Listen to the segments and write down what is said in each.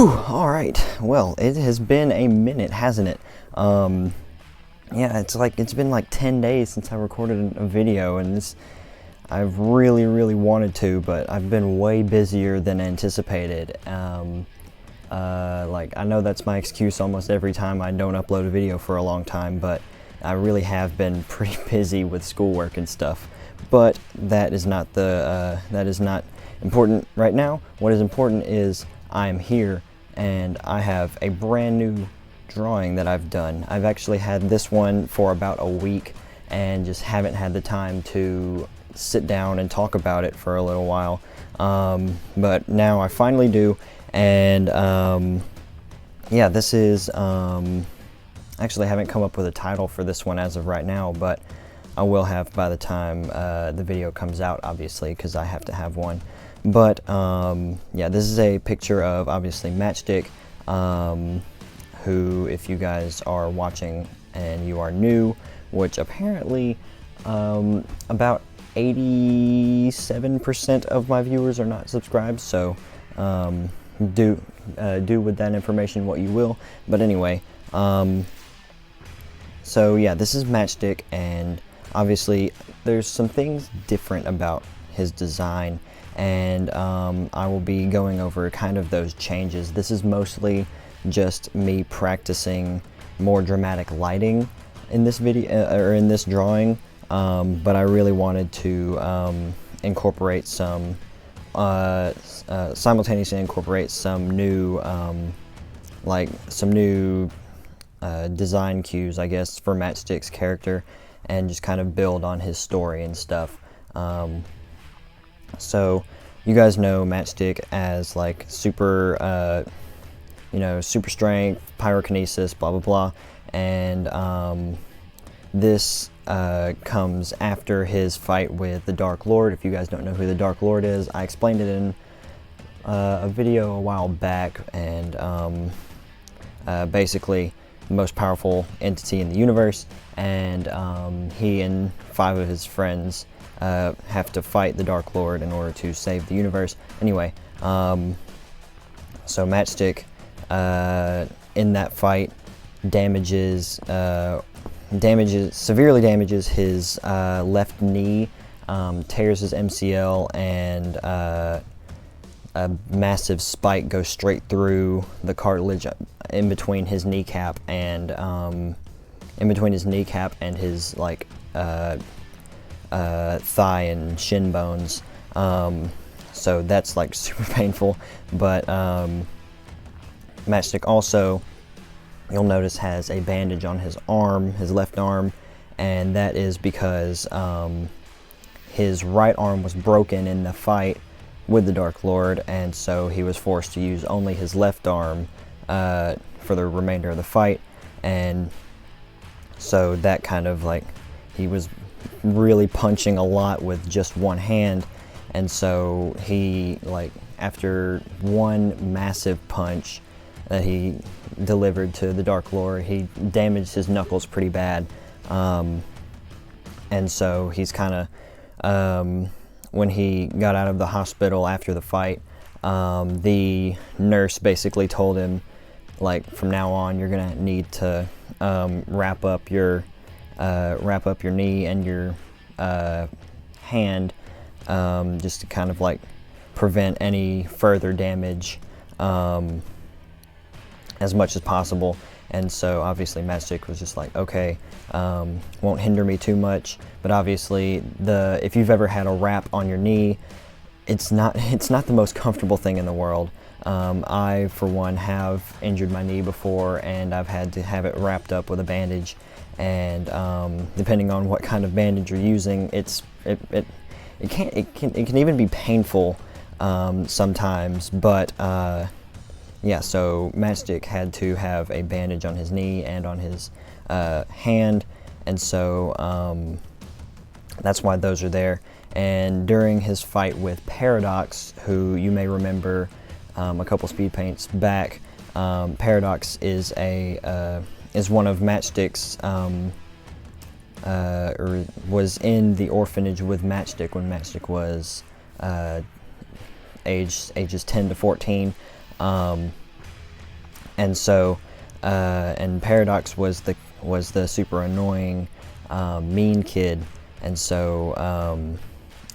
Whew, alright. Well, it has been a minute, hasn't it? Yeah, it's been like 10 days since I recorded a video, and I've really wanted to, but I've been way busier than anticipated. Like, I know that's my excuse almost every time I don't upload a video for a long time, but I really have been pretty busy with schoolwork and stuff. But that is not important right now. What is important is I'm here and I have a brand new drawing that I've done. I've actually had this one for about a week and just haven't had the time to sit down and talk about it for a little while. But now I finally do, and yeah, this is actually I haven't come up with a title for this one as of right now, but I will have by the time the video comes out, obviously, because I have to have one. But yeah, this is a picture of, obviously, Matchstick, who, if you guys are watching and you are new, which apparently about 87% of my viewers are not subscribed, so do with that information what you will. But anyway, so yeah, this is Matchstick, and obviously there's some things different about his design, and I will be going over kind of those changes. This is mostly just me practicing more dramatic lighting in this video, or in this drawing, but I really wanted to incorporate some, simultaneously incorporate some new, design cues, I guess, for Matchstick's character, and just kind of build on his story and stuff. So you guys know Matchstick as like super, super strength, pyrokinesis, blah blah blah, and this comes after his fight with the Dark Lord. If you guys don't know who the Dark Lord is, I explained it in a video a while back, and basically the most powerful entity in the universe, and he and 5 of his friends have to fight the Dark Lord in order to save the universe. Anyway, so Matchstick in that fight severely damages his left knee, tears his MCL, and a massive spike goes straight through the cartilage in between his kneecap and his like thigh and shin bones. So that's like super painful. But Matchstick also, you'll notice, has a bandage on his arm, his left arm, and that is because his right arm was broken in the fight with the Dark Lord, and so he was forced to use only his left arm for the remainder of the fight. And so that kind of like, he was really punching a lot with just one hand, and so he, like, after one massive punch that he delivered to the Dark Lord, he damaged his knuckles pretty bad, and so he's kind of, when he got out of the hospital after the fight, the nurse basically told him, like, from now on you're gonna need to wrap up your knee and your hand, just to kind of like prevent any further damage as much as possible. And so obviously Matchstick was just like, okay, won't hinder me too much. But obviously, if you've ever had a wrap on your knee, it's not the most comfortable thing in the world. I, for one, have injured my knee before, and I've had to have it wrapped up with a bandage. And depending on what kind of bandage you're using, it can even be painful sometimes. But yeah, so Matchstick had to have a bandage on his knee and on his hand, and so that's why those are there. And during his fight with Paradox, who you may remember a couple speed paints back, Paradox is one of Matchstick's, or was in the orphanage with Matchstick when Matchstick was ages 10 to 14. And so, and Paradox was the super annoying, mean kid, and so,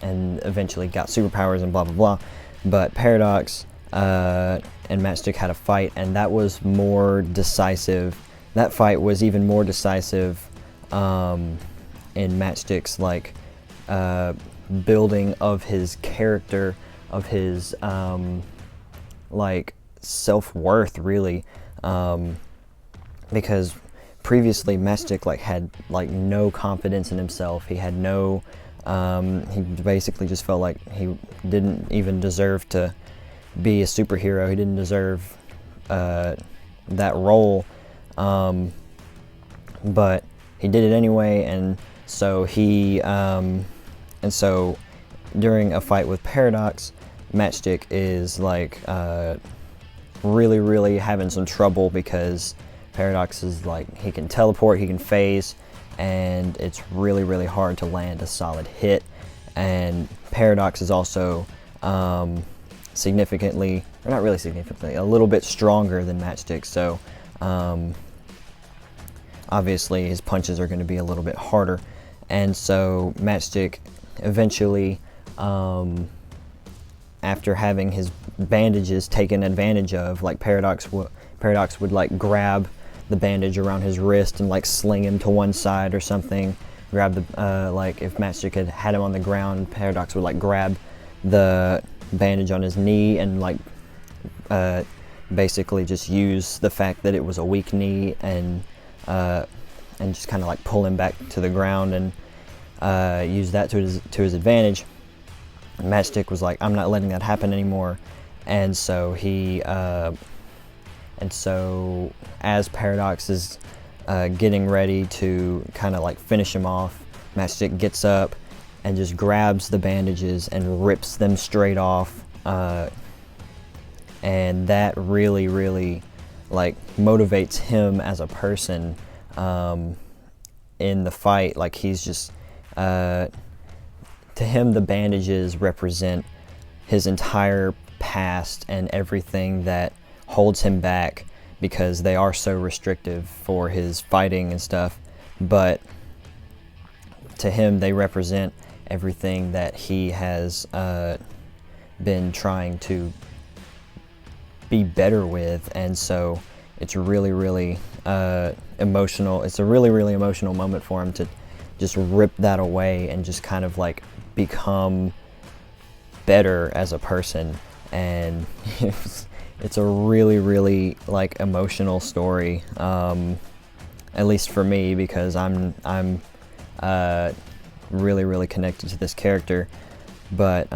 and eventually got superpowers and blah blah blah. But Paradox and Matchstick had a fight, and that was more decisive. That fight was even more decisive in Matchstick's like building of his character, of his like self-worth, really, because previously Matchstick like had like no confidence in himself. He had no he basically just felt like he didn't even deserve to be a superhero. He didn't deserve that role, but he did it anyway. And so during a fight with Paradox, Matchstick is like really having some trouble, because Paradox is like, he can teleport, he can phase, and it's really hard to land a solid hit. And Paradox is also significantly, or not really significantly, a little bit stronger than Matchstick, so obviously his punches are going to be a little bit harder. And so Matchstick eventually, after having his bandages taken advantage of, like Paradox would like grab the bandage around his wrist and like sling him to one side or something. Grab the like if Matchstick had him on the ground, Paradox would like grab the bandage on his knee and like basically just use the fact that it was a weak knee and just kind of like pull him back to the ground and use that to his advantage. Matchstick was like, I'm not letting that happen anymore. And so as Paradox is getting ready to kind of like finish him off, Matchstick gets up and just grabs the bandages and rips them straight off, and that really like motivates him as a person in the fight. Like he's just to him the bandages represent his entire past and everything that holds him back, because they are so restrictive for his fighting and stuff. But to him they represent everything that he has been trying to be better with. And so it's really emotional. It's a really emotional moment for him to just rip that away and just kind of like become better as a person. And it's a really like emotional story, at least for me, because I'm really connected to this character. But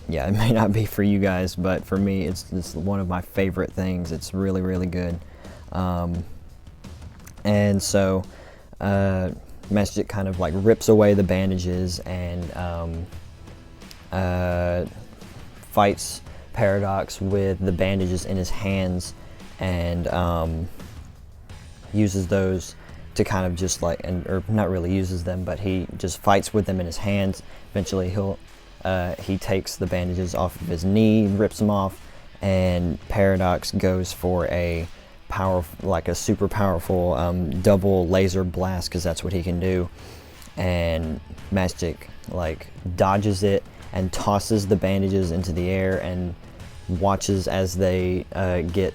yeah, it may not be for you guys, but for me it's one of my favorite things. It's really good. And so Matchstick kind of like rips away the bandages and fights Paradox with the bandages in his hands, and uses those to kind of just like, or not really uses them, but he just fights with them in his hands. Eventually he takes the bandages off of his knee, rips them off, and Paradox goes for a super powerful double laser blast, because that's what he can do. And Matchstick like dodges it and tosses the bandages into the air and watches as they get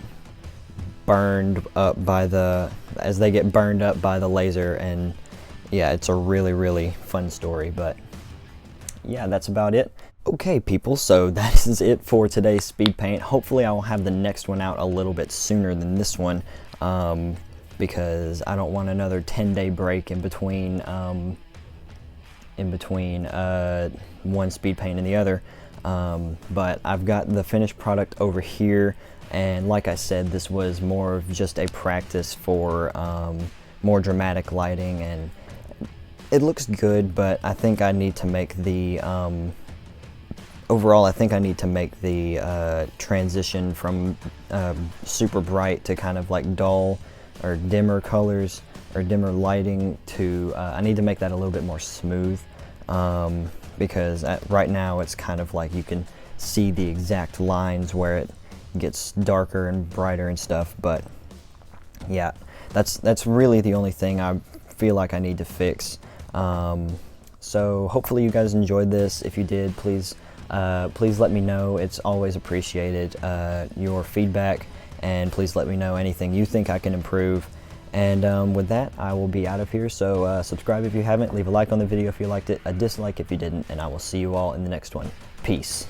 burned up by the laser. And yeah, it's a really fun story. But yeah, that's about it. Okay people, so that is it for today's speed paint. Hopefully I will have the next one out a little bit sooner than this one, because I don't want another 10-day break in between one speed paint and the other. But I've got the finished product over here, and like I said, this was more of just a practice for more dramatic lighting, and it looks good, but I think I need to make the overall, I think I need to make the transition from super bright to kind of like dull or dimmer colors or dimmer lighting to, I need to make that a little bit more smooth, because right now it's kind of like you can see the exact lines where gets darker and brighter and stuff. But yeah, that's really the only thing I feel like I need to fix. So hopefully you guys enjoyed this. If you did, please let me know. It's always appreciated, your feedback, and please let me know anything you think I can improve. And with that, I will be out of here. So subscribe if you haven't, leave a like on the video if you liked it, a dislike if you didn't, and I will see you all in the next one. Peace.